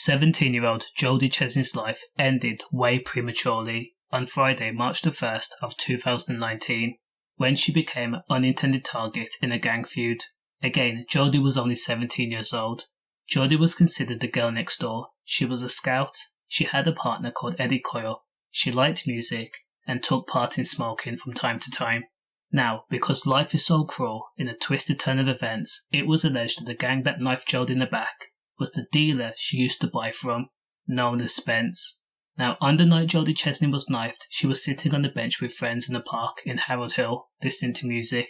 17-year-old Jodie Chesney's life ended way prematurely on Friday, March the 1st of 2019, when she became an unintended target in a gang feud. Again, Jodie was only 17 years old. Jodie was considered the girl next door. She was a scout. She had a partner called Ong-a-Kwie. She liked music and took part in smoking from time to time. Now, because life is so cruel, in a twisted turn of events, it was alleged that the gang that knifed Jodie in the back was the dealer she used to buy from, known as Spence. Now, on the night Jodie Chesney was knifed, she was sitting on the bench with friends in a park in Harold Hill, listening to music.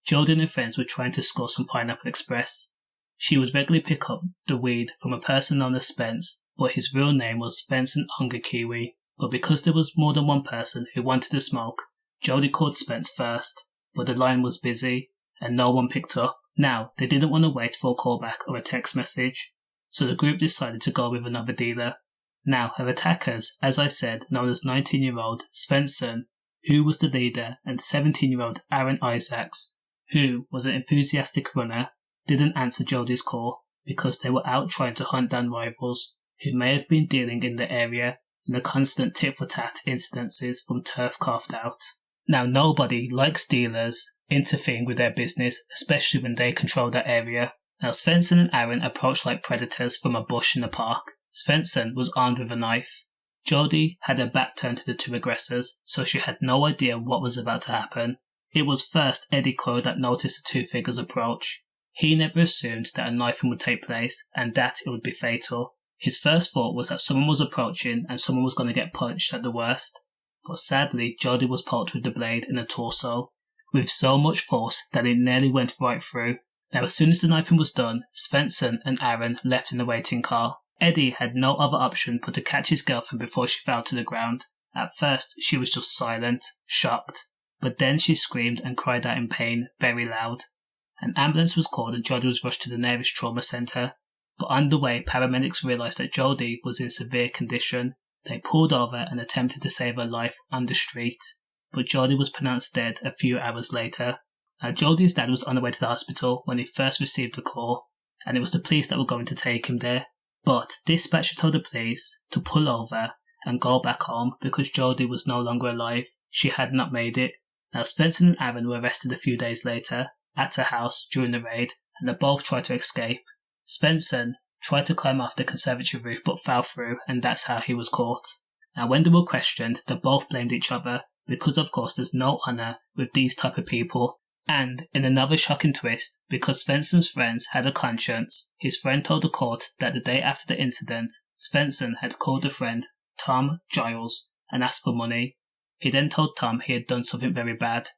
Jodie and her friends were trying to score some Pineapple Express. She would regularly pick up the weed from a person known as Spence, but his real name was Spence Ong-a-Kwie. But because there was more than one person who wanted to smoke, Jodie called Spence first, but the line was busy and no one picked up. Now, they didn't want to wait for a callback or a text message, so the group decided to go with another dealer. Now, her attackers, as I said, known as 19-year-old Svensson, who was the leader, and 17-year-old Aaron Isaacs, who was an enthusiastic runner, didn't answer Jodie's call because they were out trying to hunt down rivals who may have been dealing in the area, and the constant tit-for-tat incidences from turf carved out. Now, nobody likes dealers interfering with their business, especially when they control that area. Now, Svensson and Aaron approached like predators from a bush in the park. Svensson was armed with a knife. Jodie had her back turned to the two aggressors, so she had no idea what was about to happen. It was first Ong-a-Kwie that noticed the two figures approach. He never assumed that a knifing would take place and that it would be fatal. His first thought was that someone was approaching and someone was going to get punched at the worst. But sadly, Jodie was poked with the blade in the torso, with so much force that it nearly went right through. Now, as soon as the knifing was done, Svensson and Aaron left in the waiting car. Eddie had no other option but to catch his girlfriend before she fell to the ground. At first, she was just silent, shocked, but then she screamed and cried out in pain, very loud. An ambulance was called and Jodie was rushed to the nearest trauma centre. But on the way, paramedics realised that Jodie was in severe condition. They pulled over and attempted to save her life on the street, but Jodie was pronounced dead a few hours later. Now, Jodie's dad was on the way to the hospital when he first received the call, and it was the police that were going to take him there. But dispatcher told the police to pull over and go back home because Jodie was no longer alive. She had not made it. Now, Svensson and Aaron were arrested a few days later at a house during the raid, and they both tried to escape. Svensson tried to climb off the conservatory roof but fell through, and that's how he was caught. Now, when they were questioned, they both blamed each other because, of course, there's no honour with these type of people. And, in another shocking twist, because Svensson's friends had a conscience, his friend told the court that the day after the incident, Svensson had called a friend, Tom Giles, and asked for money. He then told Tom he had done something very bad.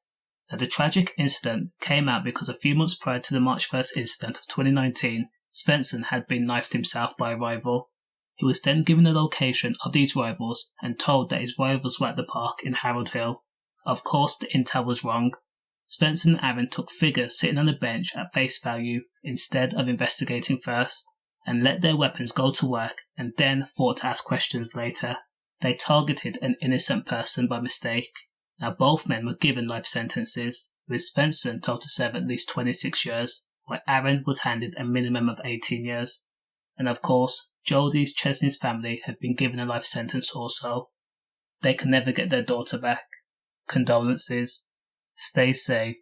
Now, the tragic incident came out because a few months prior to the March 1st incident of 2019, Svensson had been knifed himself by a rival. He was then given the location of these rivals and told that his rivals were at the park in Harold Hill. Of course, the intel was wrong. Svensson and Aaron took figures sitting on the bench at face value instead of investigating first, and let their weapons go to work and then thought to ask questions later. They targeted an innocent person by mistake. Now, both men were given life sentences, with Svensson told to serve at least 26 years, while Aaron was handed a minimum of 18 years. And of course, Jodie Chesney's family have been given a life sentence also. They can never get their daughter back. Condolences. Stay safe.